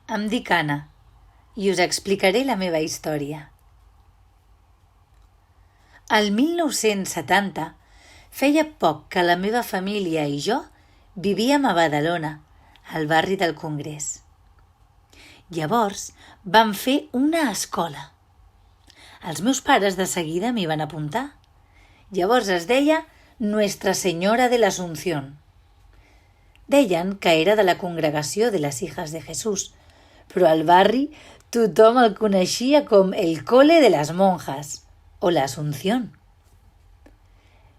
Em dic Anna i us explicaré la meva història. El 1970 feia poc que la meva família i jo vivíem a Badalona, al barri del Congrés. Llavors vam fer una escola. Els meus pares de seguida m'hi van apuntar. Llavors es deia Nuestra Senyora de l'Asunción. Deien que era de la congregació de les Hijas de Jesús, però al barri tothom el coneixia com el Cole de les Monjas o l'Asunción.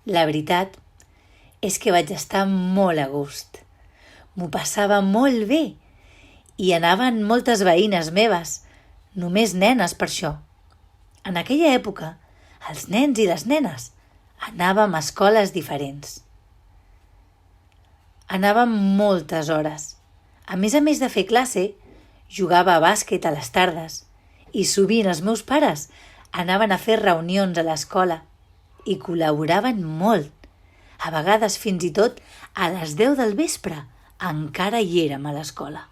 La veritat és que vaig estar molt a gust. M'ho passava molt bé i anaven moltes veïnes meves, només nenes per això. En aquella època, els nens i les nenes anàvem a escoles diferents. Anàvem moltes hores. A més de fer classe, jugava a bàsquet a les tardes i sovint els meus pares anaven a fer reunions a l'escola i col·laboraven molt. A vegades fins i tot a les 10 del vespre encara hi érem a l'escola.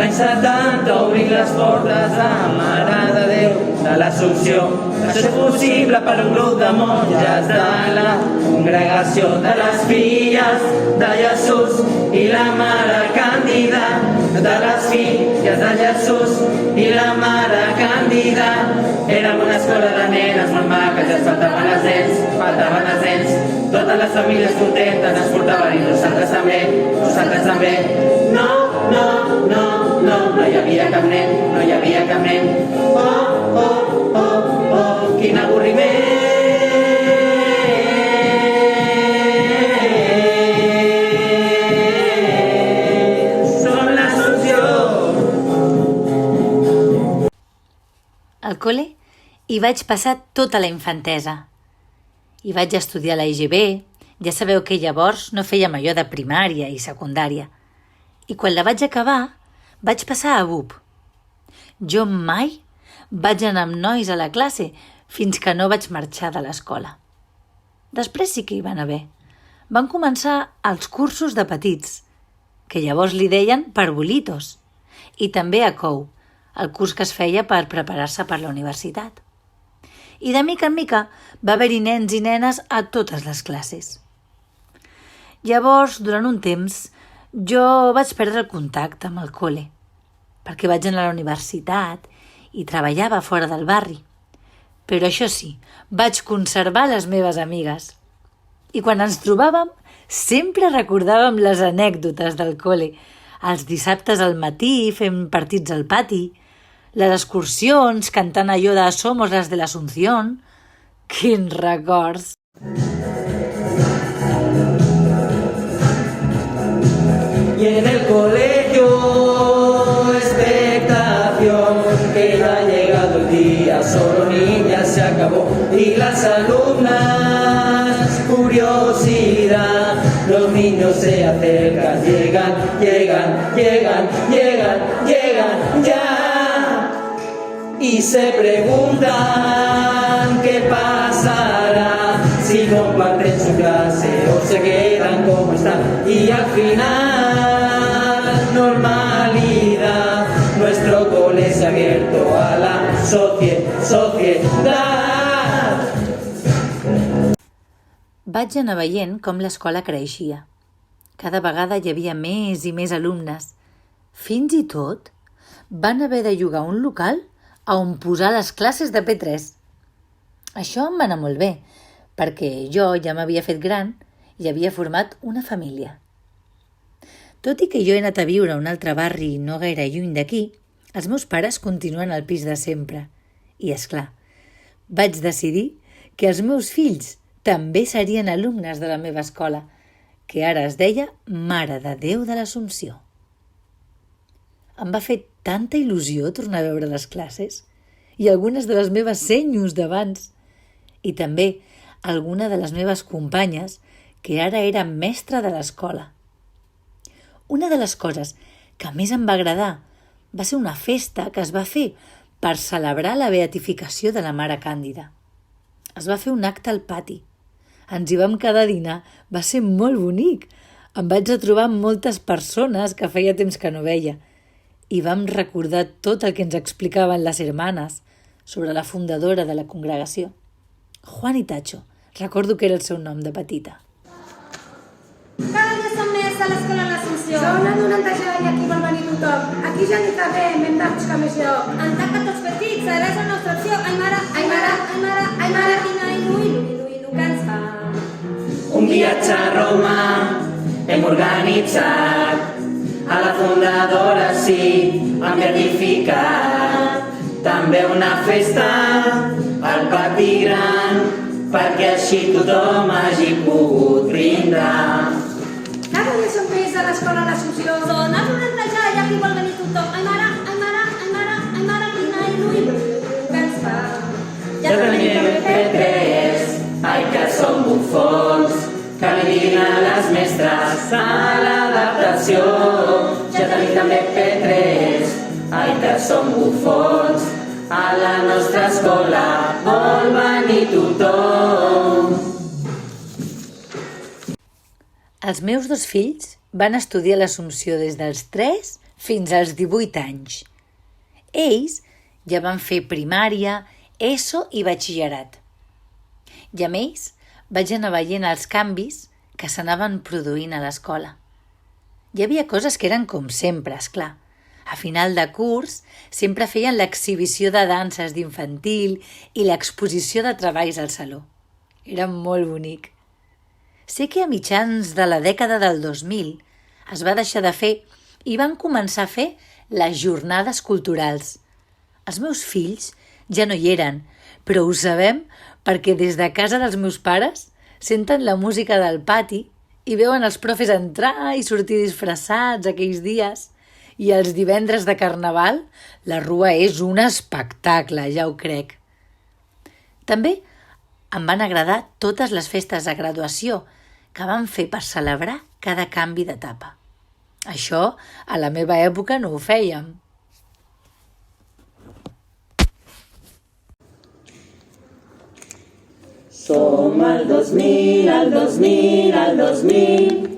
L'any 70 obrim les portes a Mare de Déu de l'Assumpció. Això és possible per un grup de monges de la congregació de les filles de Jesús i la Mare Càndida, de les filles de Jesús i la Mare Càndida. Érem una escola de nenes molt maques, ens faltaven les dents, totes les famílies contentes ens portaven i nosaltres també. No hi havia cap nen. Oh, quin avorriment. Som l'Assumpció. Al col·le hi vaig passar tota la infantesa. Hi vaig estudiar a la IGB, ja sabeu que llavors no fèiem allò de primària i secundària. I quan la vaig acabar, vaig passar a BUP. Jo mai vaig anar amb nois a la classe fins que no vaig marxar de l'escola. Després sí que hi van haver. Van començar els cursos de petits, que llavors li deien parvulitos, i també a COU, el curs que es feia per preparar-se per la universitat. I de mica en mica va haver-hi nens i nenes a totes les classes. Llavors, durant un temps, jo vaig perdre el contacte amb el col·le, perquè vaig anar a la universitat i treballava fora del barri. Però això sí, vaig conservar les meves amigues. I quan ens trobàvem, sempre recordàvem les anècdotes del col·le, els dissabtes al matí fent partits al pati, les excursions cantant allò de Somos las de l'Asunción. Quins records! Y en el colegio, expectación, que ya ha llegado el día, solo niñas se acabó. Y las alumnas, curiosidad, los niños se acercan, llegan ya. Y se preguntan qué pasará, si comparten su clase o se quedan como están. Y al final, normalidad, nuestro cole se ha abierto a la sociedad. Vaig anar veient com l'escola creixia. Cada vegada hi havia més i més alumnes. Fins i tot van haver de llogar un local on posar les classes de P3. Això em va anar molt bé, perquè jo ja m'havia fet gran i havia format una família. Tot i que jo he anat a viure a un altre barri no gaire lluny d'aquí, els meus pares continuen al pis de sempre. I, és clar, vaig decidir que els meus fills també serien alumnes de la meva escola, que ara es deia Mare de Déu de l'Assumpció. Em va fer tanta il·lusió tornar a veure les classes i algunes de les meves senyos d'abans, i també alguna de les meves companyes que ara era mestra de l'escola. Una de les coses que més em va agradar va ser una festa que es va fer per celebrar la beatificació de la mare Càndida. Es va fer un acte al pati. Ens hi vam quedar a dinar. Va ser molt bonic. Em vaig retrobar amb moltes persones que feia temps que no veia i vam recordar tot el que ens explicaven les hermanes sobre la fundadora de la congregació. Juanitacho, recordo que era el seu nom de petita. Cada dia som més a l'escola l'Assumpció. Som la 90 ja i aquí vol venir tothom. Aquí ja n'hi cabem, hem de buscar més lloc. Han tancat els petits, ara és la nostra opció. Aimara, Tina, Ilu, que ens fa. Un viatge a Roma hem organitzat, a la fundadora sí, hem beatificat. També una festa al pati gran, perquè així tothom hagi pogut brindar. Cada dia som més a l'escola l'Assumpció. Són els 90 ja i aquí vol venir tothom. Aimara, Tina, Ilu, que ens fa. Ja tenim MP3, ai que som bufons, que li diguin a les mestres a l'adaptació. Ja tenim també MP3, ai que som bufons, a la nostra escola vol venir tothom. Els meus dos fills van estudiar a l'Assumpció des dels 3 fins als 18 anys. Ells ja van fer primària, ESO i batxillerat. I amb ells vaig anar veient els canvis que s'anaven produint a l'escola. Hi havia coses que eren com sempre, esclar. A final de curs sempre feien l'exhibició de danses d'infantil i l'exposició de treballs al saló. Era molt bonic. Sé que a mitjans de la dècada del 2000 es va deixar de fer i van començar a fer les jornades culturals. Els meus fills ja no hi eren, però ho sabem perquè des de casa dels meus pares senten la música del pati i veuen els profes entrar i sortir disfressats aquells dies. I els divendres de Carnaval la rua és un espectacle, ja ho crec. També em van agradar totes les festes de graduació que van fer per celebrar cada canvi d'etapa. Això a la meva època no ho fèiem. Som al 2000, al 2000, al 2000.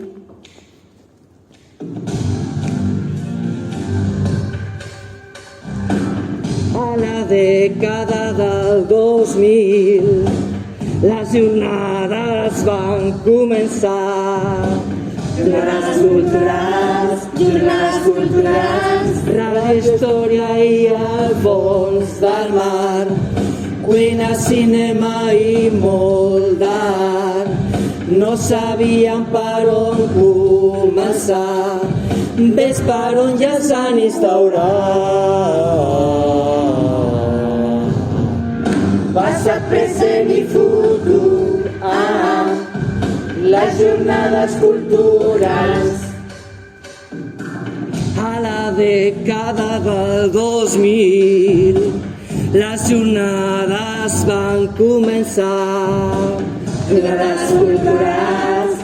A la dècada del 2000, les jornades van començar. Jornades culturals, ràdio, història i el fons del mar. Cuina, cinema i molt d'art. No sabíem per on començar. Ves per on ja s'han instaurat. Passat, present i futur, les jornades culturals. A la dècada del 2000 les jornades van començar. Jornades culturals,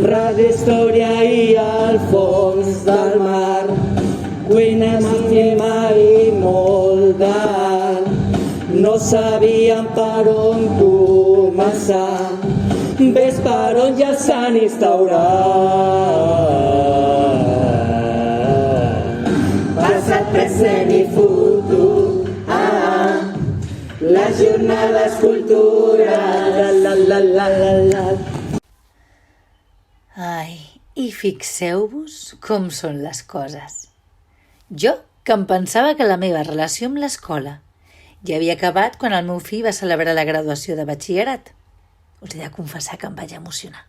ràdio, història i el fons del mar. Cuina, cinema i molt d'art. No sabíem per on començar. Ves per on ja s'han instaurat. Passat, present i futur, les jornades culturals. Ai, i fixeu-vos com són les coses. Jo, que em pensava que la meva relació amb l'escola ja havia acabat quan el meu fill va celebrar la graduació de batxillerat. Us he de confessar que em vaig emocionar.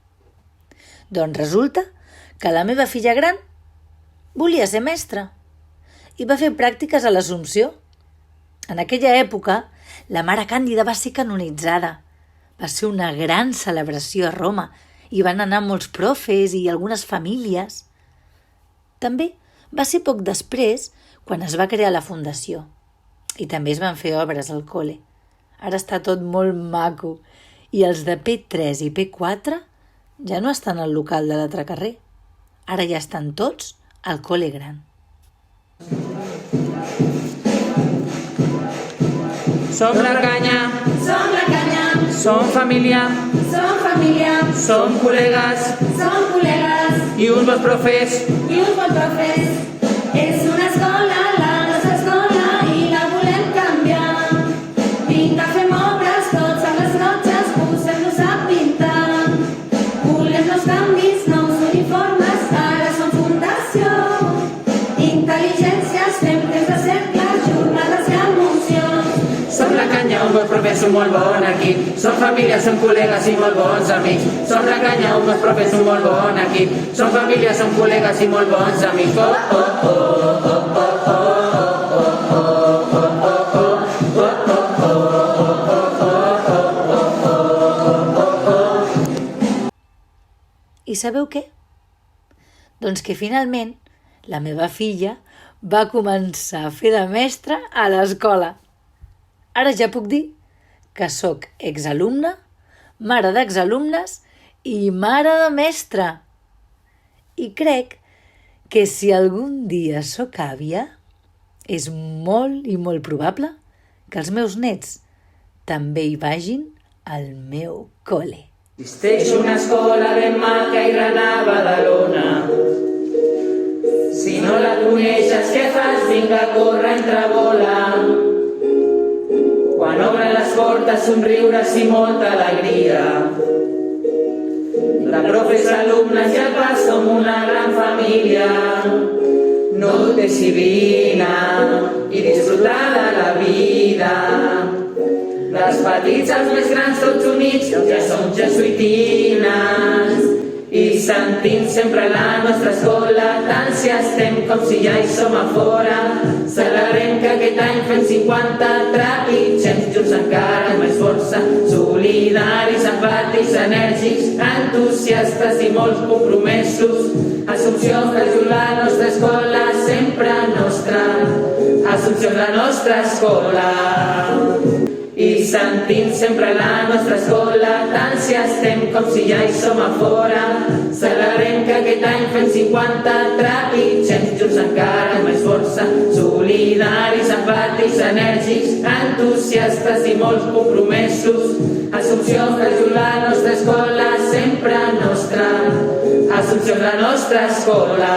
Doncs resulta que la meva filla gran volia ser mestra i va fer pràctiques a l'Assumpció. En aquella època, la mare Càndida va ser canonitzada. Va ser una gran celebració a Roma i van anar molts profes i algunes famílies. També va ser poc després quan es va crear la fundació i també es van fer obres al col·le. Ara està tot molt maco i els de P3 i P4 ja no estan al local de l'altre carrer. Ara ja estan tots al col·le gran. Som la canya, som la canya, som família, som col·legues i uns bons profes. uns bons profes. És una escola, la nostra escola, i la volem canviar. Vinga, fem obres tots a les rotxes, posem-nos a pintar. Volem nous canvis, nous uniformes, ara som fundació. Intel·ligències, fem temps de cercles, jornades i emocions. Som la canya, un bon profes, un molt bon equip. Som família, som col·legues i molt bons amics. Som la canya, un bon profes, un molt bon equip. Som família, som col·legues i molt bons amics. Oh, oh, oh, oh, oh, oh. I sabeu què? Doncs que finalment la meva filla va començar a fer de mestra a l'escola. Ara ja puc dir que sóc exalumna, mare d'exalumnes i mare de mestra. I crec que si algun dia sóc àvia, és molt i molt probable que els meus nets també hi vagin al meu col·le. Existeix una escola ben maca i gran a Badalona. Si no la coneixes, què fas? Vinga, corre, entra, vola. Quan obren les portes, somriures i molta alegria. La profes, alumnes i el pas som una gran família. No dubtes i vine i disfrutar de la vida. Dels petits als més grans, tots units, ja som jesuïtines. I sentint sempre la nostra escola, tant si estem com si ja hi som a fora. Celebrem que aquest any fem 50, trepitgem junts encara amb més força. Solidaris, empàtics, enèrgics, entusiastes i molt compromesos. Assumpció, és la nostra escola, sempre nostra. Assumpció és la nostra escola. I sentint sempre la nostra escola, tant si estem com si ja hi som a fora. Celebrem que aquest any fem 50, trepitgem junts encara amb més força. Solidaris, empàtics, enèrgics, entusiastes i molt compromesos. Assumpció, és la nostra escola, sempre nostra. Assumpció és la nostra escola.